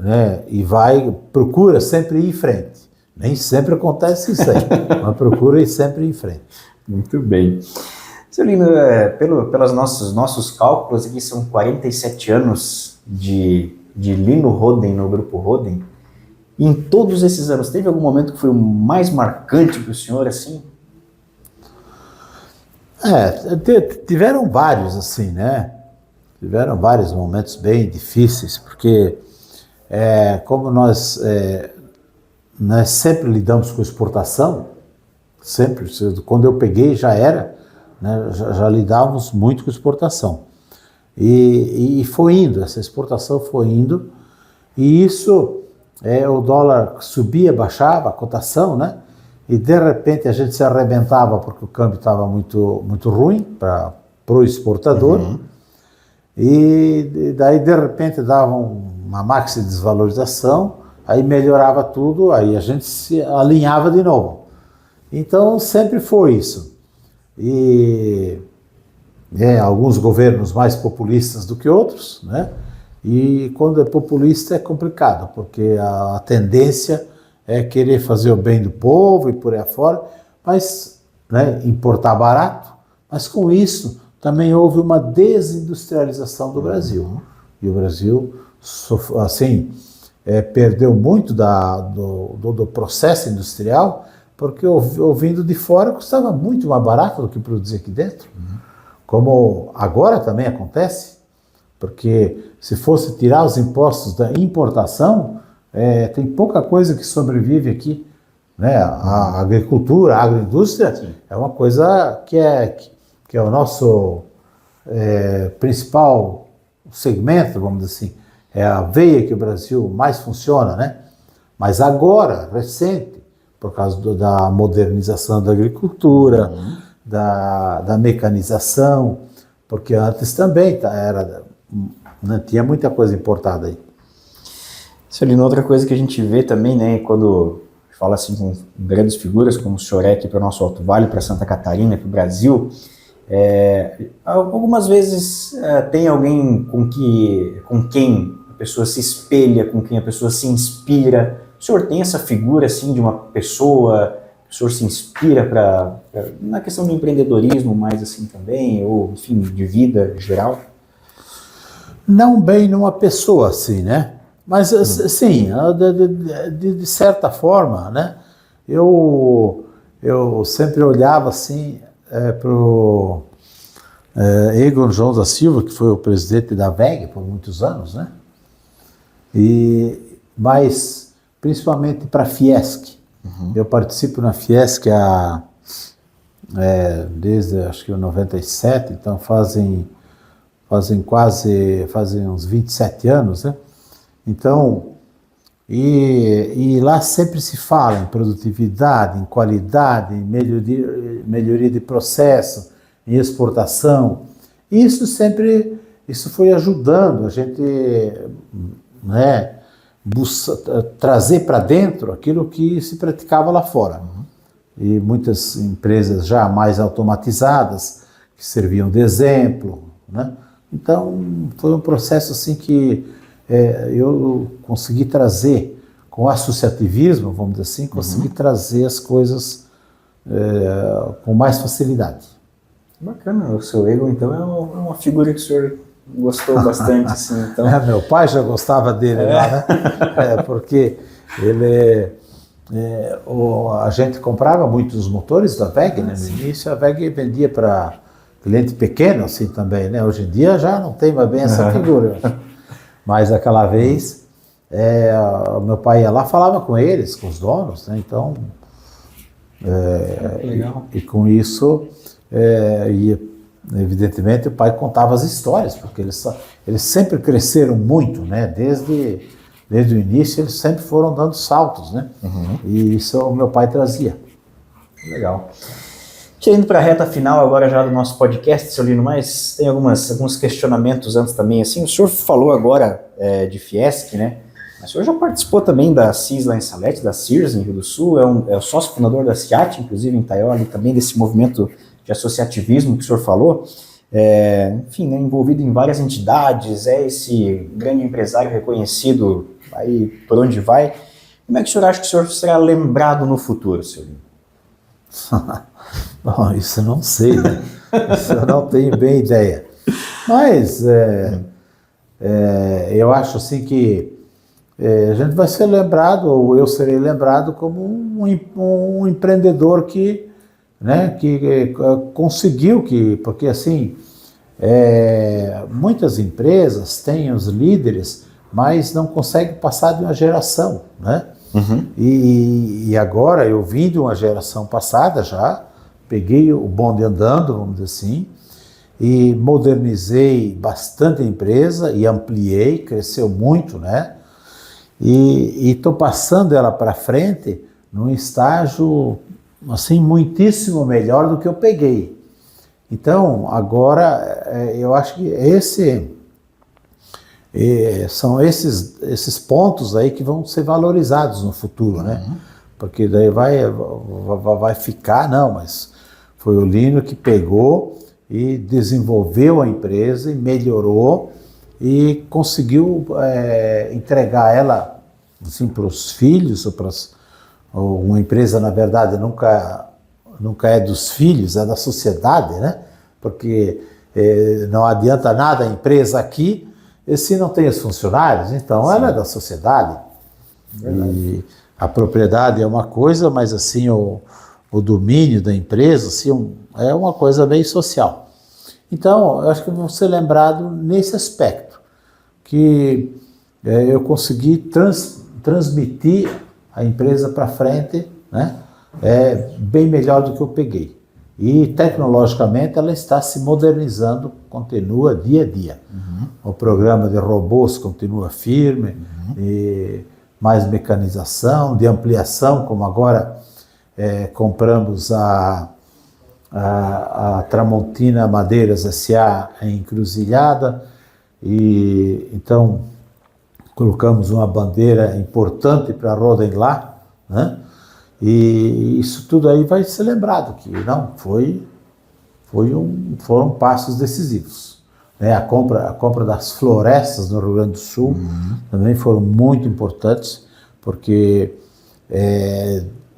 B: procura sempre ir em frente. Nem sempre acontece isso aí, mas procura ir sempre em frente.
A: Muito bem. Celino, pelos nossos cálculos aqui, são 47 anos de Lino Roden no Grupo Roden. E em todos esses anos, teve algum momento que foi o mais marcante para o senhor, assim?
B: Tiveram vários, assim, né? Tiveram vários momentos bem difíceis, porque como nós sempre lidamos com exportação, sempre, quando eu peguei já era, né, já lidávamos muito com exportação. E foi indo, essa exportação foi indo, e isso, o dólar subia, baixava, a cotação, né? E de repente a gente se arrebentava porque o câmbio estava muito, muito ruim para o exportador, e daí de repente dava uma maxi desvalorização, aí melhorava tudo, aí a gente se alinhava de novo. Então sempre foi isso. E alguns governos mais populistas do que outros, né? E quando é populista é complicado, porque a tendência é querer fazer o bem do povo e por aí afora, mas, né, importar barato, mas com isso também houve uma desindustrialização do Brasil. E o Brasil, assim, perdeu muito do processo industrial, porque ouvindo de fora custava muito mais barato do que produzir aqui dentro. Como agora também acontece, porque se fosse tirar os impostos da importação, tem pouca coisa que sobrevive aqui, né? A agricultura, a agroindústria, sim, é uma coisa que é o nosso principal segmento, vamos dizer assim, é a veia que o Brasil mais funciona, né? Mas agora, recente, por causa da modernização da agricultura, da mecanização, porque antes também não tinha muita coisa importada aí.
A: Celino, outra coisa que a gente vê também, né, quando fala assim com grandes figuras como o senhor aqui para o nosso Alto Vale, para Santa Catarina, para o Brasil, algumas vezes tem alguém com quem a pessoa se espelha, com quem a pessoa se inspira. O senhor tem essa figura assim de uma pessoa, o senhor se inspira na questão do empreendedorismo mais assim também, ou enfim, de vida geral?
B: Não bem numa pessoa assim, né? Mas, sim, de certa forma, né, eu sempre olhava assim para o Egon João da Silva, que foi o presidente da WEG por muitos anos, né? Mas principalmente para a Fiesc. Eu participo na Fiesc desde, acho que 97, então fazem uns 27 anos, né? Então, e lá sempre se fala em produtividade, em qualidade, em melhoria de processo, em exportação. E isso foi ajudando a gente, né, trazer para dentro aquilo que se praticava lá fora. E muitas empresas já mais automatizadas, que serviam de exemplo, né? Então, foi um processo assim que eu consegui trazer, com o associativismo, vamos dizer assim, consegui trazer as coisas com mais facilidade.
A: Bacana, o seu Egon, então, é uma figura que o senhor gostou bastante, assim, então...
B: Meu pai já gostava dele lá, né? Porque a gente comprava muitos motores da WEG, né? No início a WEG vendia para cliente pequeno, assim, também, né? Hoje em dia já não tem mais bem essa figura. Mas aquela vez, o meu pai ia lá, falava com eles, com os donos, né? Então, e com isso, evidentemente, o pai contava as histórias, porque eles sempre cresceram muito, né? Desde o início, eles sempre foram dando saltos, né? E isso o meu pai trazia.
A: Legal. Indo para a reta final agora já do nosso podcast, seu Lino, mas tem alguns questionamentos antes também, assim, o senhor falou agora de Fiesc, né, mas o senhor já participou também da CIS lá em Salete, da Sears em Rio do Sul, é o sócio fundador da CIAT, inclusive em Taioli, também desse movimento de associativismo que o senhor falou, enfim, né, envolvido em várias entidades, esse grande empresário reconhecido aí por onde vai. Como é que o senhor acha que o senhor será lembrado no futuro, seu Lino?
B: Bom, isso eu não sei, né? Isso eu não tenho bem ideia. Mas eu acho assim que a gente vai ser lembrado, ou eu serei lembrado como um empreendedor que, né, que conseguiu, porque assim, muitas empresas têm os líderes, mas não conseguem passar de uma geração, né?
A: Uhum.
B: E agora eu vim de uma geração passada já, peguei o bonde andando, vamos dizer assim, e modernizei bastante a empresa e ampliei, cresceu muito, né? E estou passando ela para frente num estágio assim muitíssimo melhor do que eu peguei. Então agora eu acho que são esses pontos aí que vão ser valorizados no futuro, né? Porque daí vai ficar, não, mas foi o Lino que pegou e desenvolveu a empresa e melhorou e conseguiu entregar ela assim, para os filhos, ou uma empresa, na verdade, nunca é dos filhos, é da sociedade, né? Porque não adianta nada a empresa aqui se não tem os funcionários, então sim, ela é da sociedade. Verdade. E a propriedade é uma coisa, mas assim o domínio da empresa assim, é uma coisa bem social. Então, eu acho que vou ser lembrado nesse aspecto, que eu consegui transmitir a empresa para frente, né? Bem melhor do que eu peguei. E tecnologicamente ela está se modernizando, continua dia a dia. O programa de robôs continua firme, e mais mecanização, de ampliação, como agora compramos a Tramontina Madeiras S.A. em Encruzilhada, e então colocamos uma bandeira importante para Roden lá, né? E isso tudo aí vai ser lembrado, que não foram passos decisivos. A compra das florestas no Rio Grande do Sul também foram muito importantes, porque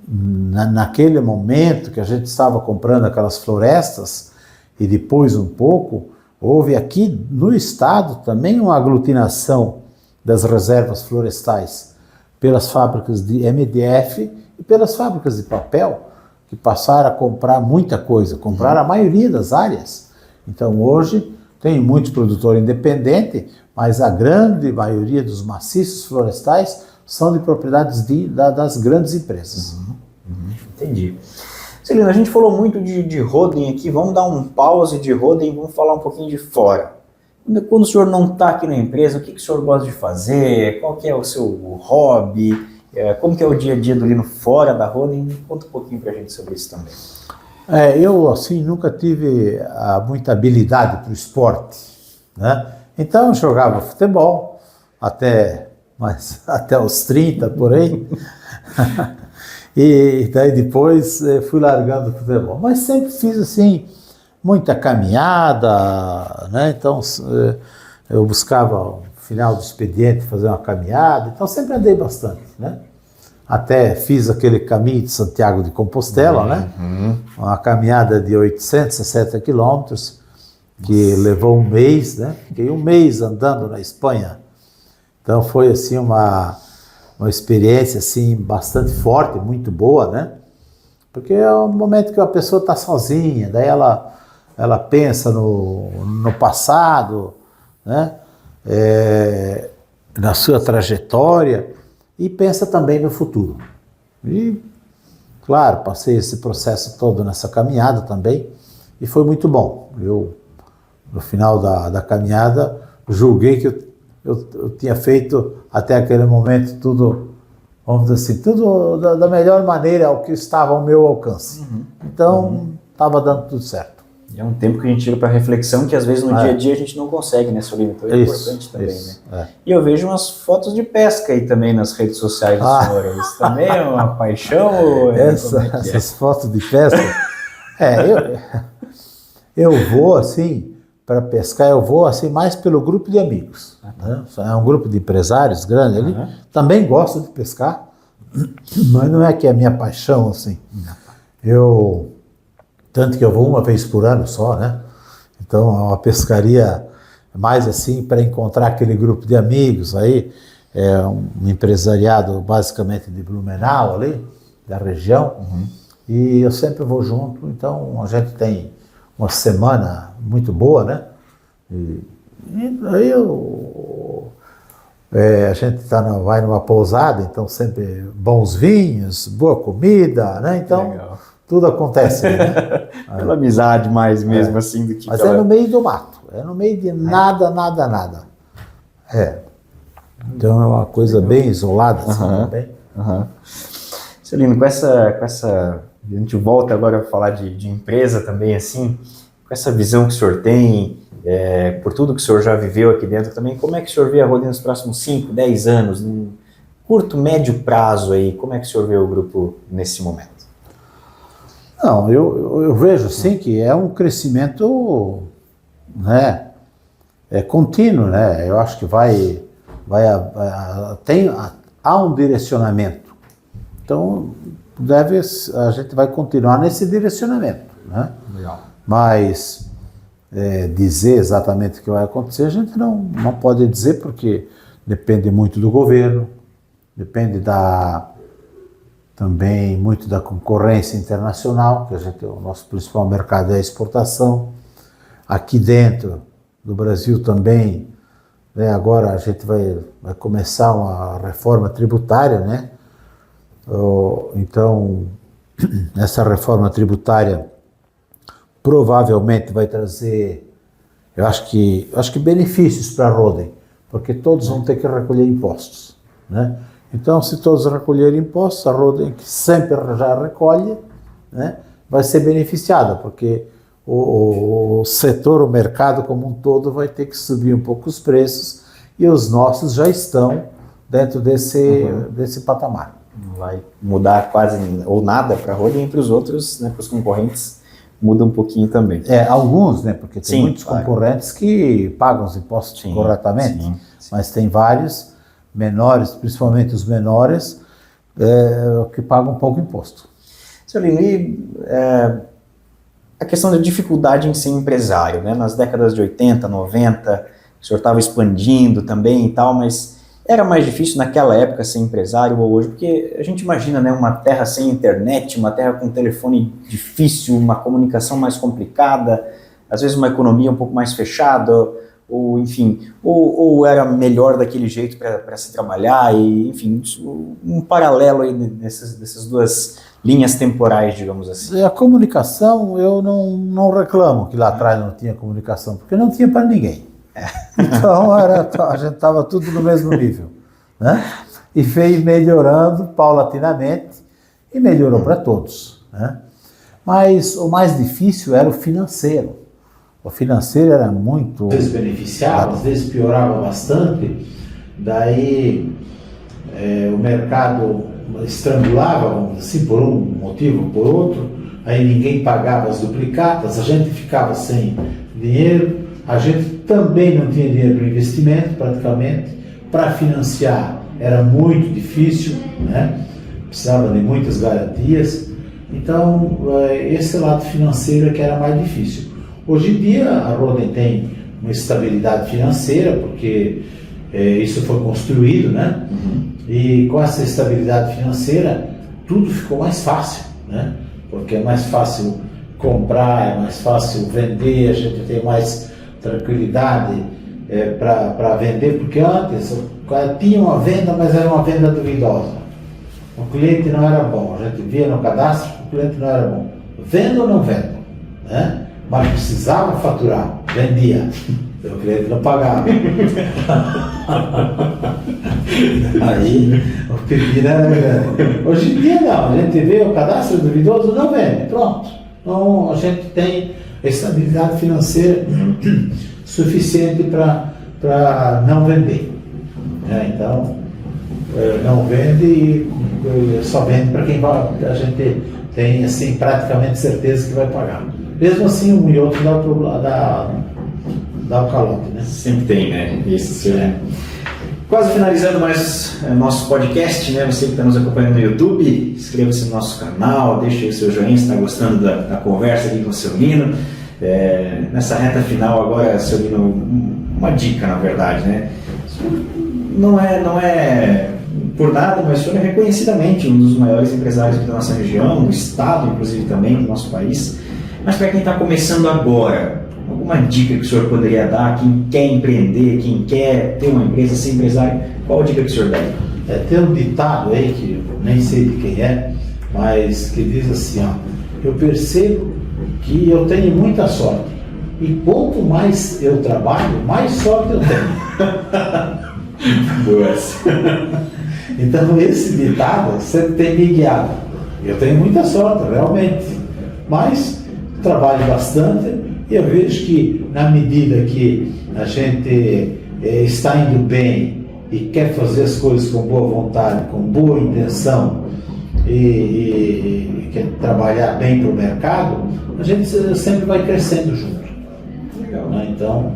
B: naquele momento que a gente estava comprando aquelas florestas, e depois um pouco, houve aqui no estado também uma aglutinação das reservas florestais pelas fábricas de MDF e pelas fábricas de papel, que passaram a comprar muita coisa, compraram a maioria das áreas. Então hoje tem muitos produtores independentes, mas a grande maioria dos maciços florestais são de propriedades das grandes empresas.
A: Entendi. Celino, a gente falou muito de Roden aqui, vamos dar um pause de Roden e vamos falar um pouquinho de fora. Quando o senhor não está aqui na empresa, o que o senhor gosta de fazer? Qual que é o seu hobby? Como que é o dia a dia do Lino fora da Roden? Conta um pouquinho para a gente sobre isso também.
B: Eu, assim, nunca tive muita habilidade para o esporte, né? Então, eu jogava futebol até os 30, por aí. E daí depois fui largando o futebol. Mas sempre fiz, assim, muita caminhada, né? Então, eu buscava, no final do expediente, fazer uma caminhada. Então, sempre andei bastante, né? Até fiz aquele caminho de Santiago de Compostela, né? Uma caminhada de 860 quilômetros, que levou um mês, né? Fiquei um mês andando na Espanha. Então foi assim uma experiência assim bastante forte, muito boa, né? Porque é um momento que a pessoa está sozinha, daí ela pensa no passado, né? Na sua trajetória, e pensa também no futuro. E, claro, passei esse processo todo nessa caminhada também, e foi muito bom. Eu, no final da caminhada, julguei que eu tinha feito até aquele momento tudo, vamos dizer assim, tudo da melhor maneira ao que estava ao meu alcance. Então, estava dando tudo certo.
A: E é um tempo que a gente tira para reflexão que às vezes no dia a dia a gente não consegue, né, Celino? Então é importante também, né? E eu vejo umas fotos de pesca aí também nas redes sociais do senhor. Isso também é uma paixão? Ou
B: essas fotos de pesca? Eu vou assim, para pescar, eu vou assim mais pelo grupo de amigos. Né? É um grupo de empresários grande ali. Também gosto de pescar, mas não é que é a minha paixão assim. Tanto que eu vou uma vez por ano só, né? Então é uma pescaria mais assim para encontrar aquele grupo de amigos aí, um empresariado basicamente de Blumenau ali, da região, e eu sempre vou junto, então a gente tem uma semana muito boa, né? E aí a gente vai numa pousada, então sempre bons vinhos, boa comida, né? Então legal. Tudo acontece, né?
A: Pela amizade mais mesmo assim do que...
B: Mas é no meio do mato, é no meio de nada. Então é uma coisa bem isolada assim, também.
A: Celino, com essa... A gente volta agora a falar de empresa também, assim, com essa visão que o senhor tem, por tudo que o senhor já viveu aqui dentro também, como é que o senhor vê a Roden nos próximos 5, 10 anos, num curto, médio prazo aí, como é que o senhor vê o grupo nesse momento?
B: Não, eu vejo sim que é um crescimento, né, contínuo, né? Eu acho que há um direcionamento. Então a gente vai continuar nesse direcionamento, né?
A: Legal.
B: Mas dizer exatamente o que vai acontecer a gente não pode dizer, porque depende muito do governo, depende também muito da concorrência internacional, que o nosso principal mercado é a exportação. Aqui dentro do Brasil também, né, agora a gente vai começar uma reforma tributária, né? Então, essa reforma tributária provavelmente vai trazer, eu acho que benefícios para a Roden, porque todos vão ter que recolher impostos, né? Então, se todos recolherem impostos, a Roden, que sempre já recolhe, né, vai ser beneficiada, porque o setor, o mercado como um todo vai ter que subir um pouco os preços, e os nossos já estão dentro desse patamar.
A: Não vai mudar quase ou nada para a Roden, e para os outros, né, para os concorrentes, muda um pouquinho também.
B: Alguns, né, porque tem muitos concorrentes que pagam os impostos corretamente, mas tem vários menores, principalmente os menores, que pagam pouco imposto.
A: Celino, e a questão da dificuldade em ser empresário, né? Nas décadas de 80, 90, o senhor estava expandindo também e tal, mas era mais difícil naquela época ser empresário ou hoje? Porque a gente imagina, né, uma terra sem internet, uma terra com telefone difícil, uma comunicação mais complicada, às vezes uma economia um pouco mais fechada, ou enfim, ou era melhor daquele jeito para se trabalhar, e enfim, um paralelo aí dessas duas linhas temporais, digamos assim.
B: A comunicação, eu não reclamo que lá atrás não tinha comunicação, porque não tinha para ninguém. Então a gente estava tudo no mesmo nível, né? E veio melhorando paulatinamente e melhorou para todos, né? Mas o mais difícil era o financeiro. O financeiro era muito... Às vezes beneficiava, às vezes piorava bastante. Daí o mercado estrangulava, vamos dizer assim, por um motivo ou por outro. Aí ninguém pagava as duplicatas, a gente ficava sem dinheiro. A gente também não tinha dinheiro para investimento, praticamente. Para financiar era muito difícil, né? Precisava de muitas garantias. Então, esse lado financeiro é que era mais difícil. Hoje em dia, a Roden tem uma estabilidade financeira, porque isso foi construído, né? E com essa estabilidade financeira, tudo ficou mais fácil, né? Porque é mais fácil comprar, é mais fácil vender, a gente tem mais tranquilidade para vender, porque antes tinha uma venda, mas era uma venda duvidosa. O cliente não era bom, a gente via no cadastro que o cliente não era bom. Vendo ou não vendo, né? Mas precisava faturar, vendia. O cliente não pagava. Aí o pedido era grande. Hoje em dia não, a gente vê o cadastro duvidoso, não vende, pronto. Então a gente tem estabilidade financeira suficiente para não vender. Então não vende e só vende para quem a gente tem assim, praticamente certeza que vai pagar. Mesmo assim, um e outro dá o calote, né?
A: Sempre tem, né? Isso, Quase finalizando mais nosso podcast, né? Você que está nos acompanhando no YouTube, inscreva-se no nosso canal, deixe aí o seu joinha se está gostando da conversa aqui com o seu Lino. Nessa reta final agora, seu Lino, uma dica na verdade, né? Não é por nada, mas o senhor é reconhecidamente um dos maiores empresários aqui da nossa região, do estado inclusive também, do nosso país. Mas para quem está começando agora, alguma dica que o senhor poderia dar, quem quer empreender, quem quer ter uma empresa, ser empresário, qual a dica que o senhor dá?
B: Tem um ditado aí, que eu nem sei de quem é, mas que diz assim, eu percebo que eu tenho muita sorte, e quanto mais eu trabalho, mais sorte eu tenho.
A: Boas.
B: Então esse ditado sempre tem me guiado. Eu tenho muita sorte, realmente, mas trabalho bastante e eu vejo que na medida que a gente está indo bem e quer fazer as coisas com boa vontade, com boa intenção e quer trabalhar bem para o mercado, a gente sempre vai crescendo junto. Legal, né? Então,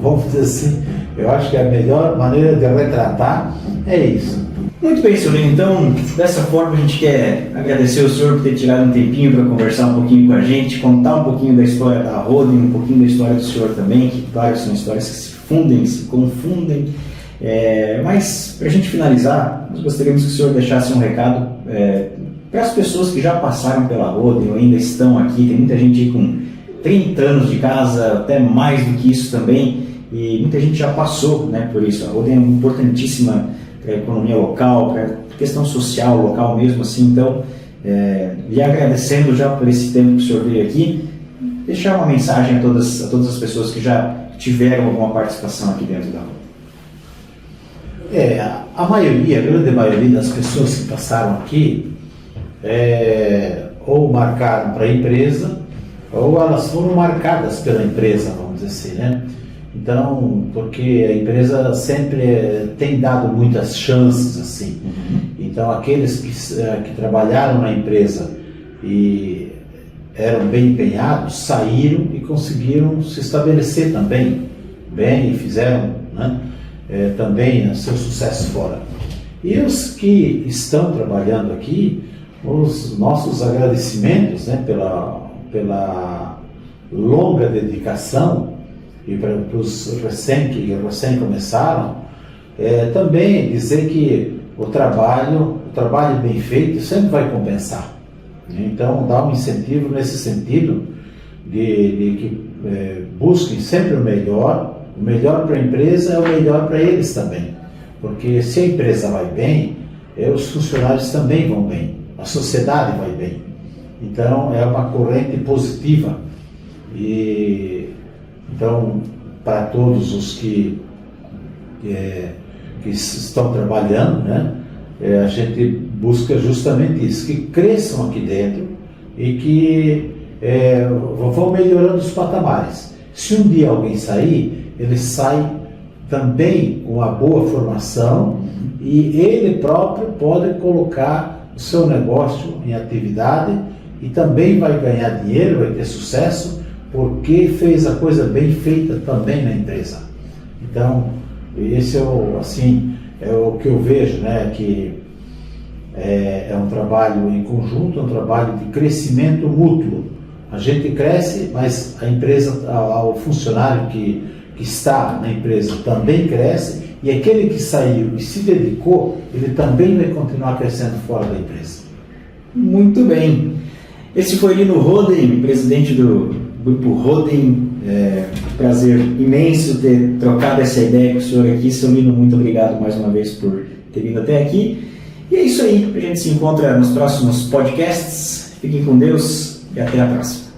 B: vamos dizer assim, eu acho que a melhor maneira de retratar é isso.
A: Muito bem, senhor Lino. Então, dessa forma, a gente quer agradecer o senhor por ter tirado um tempinho para conversar um pouquinho com a gente, contar um pouquinho da história da Holding, um pouquinho da história do senhor também, que, claro, são histórias que se fundem, se confundem. Mas, para a gente finalizar, nós gostaríamos que o senhor deixasse um recado para as pessoas que já passaram pela Holding ou ainda estão aqui. Tem muita gente aí com 30 anos de casa, até mais do que isso também, e muita gente já passou, né, por isso. A Holding é importantíssima para a economia local, para a questão social local mesmo, assim. Então, lhe agradecendo já por esse tempo que o senhor veio aqui, deixar uma mensagem a todas as pessoas que já tiveram alguma participação aqui dentro da Holding.
B: A grande maioria das pessoas que passaram aqui ou marcaram para a empresa, ou elas foram marcadas pela empresa, vamos dizer assim, né? Então, porque a empresa sempre tem dado muitas chances, assim. Então, aqueles que trabalharam na empresa e eram bem empenhados, saíram e conseguiram se estabelecer também bem e fizeram, né, também seu sucesso fora. E os que estão trabalhando aqui, os nossos agradecimentos, né, pela longa dedicação, e para os que recém começaram, também dizer que o trabalho bem feito sempre vai compensar. Então, dá um incentivo nesse sentido de que busquem sempre o melhor para a empresa é o melhor para eles também. Porque se a empresa vai bem, os funcionários também vão bem, a sociedade vai bem. Então, é uma corrente positiva. Então, para todos os que estão trabalhando, né, a gente busca justamente isso, que cresçam aqui dentro e que vão melhorando os patamares. Se um dia alguém sair, ele sai também com uma boa formação e ele próprio pode colocar o seu negócio em atividade e também vai ganhar dinheiro, vai ter sucesso, porque fez a coisa bem feita também na empresa. Então, esse é o que eu vejo, né, que é um trabalho em conjunto, é um trabalho de crescimento mútuo. A gente cresce, mas a empresa, o funcionário que está na empresa também cresce, e aquele que saiu e se dedicou, ele também vai continuar crescendo fora da empresa.
A: Muito bem. Esse foi Lino Roden, presidente do Grupo Holding. Prazer imenso ter trocado essa ideia com o senhor aqui. Seu Lino, muito obrigado mais uma vez por ter vindo até aqui. E é isso aí. A gente se encontra nos próximos podcasts. Fiquem com Deus e até a próxima.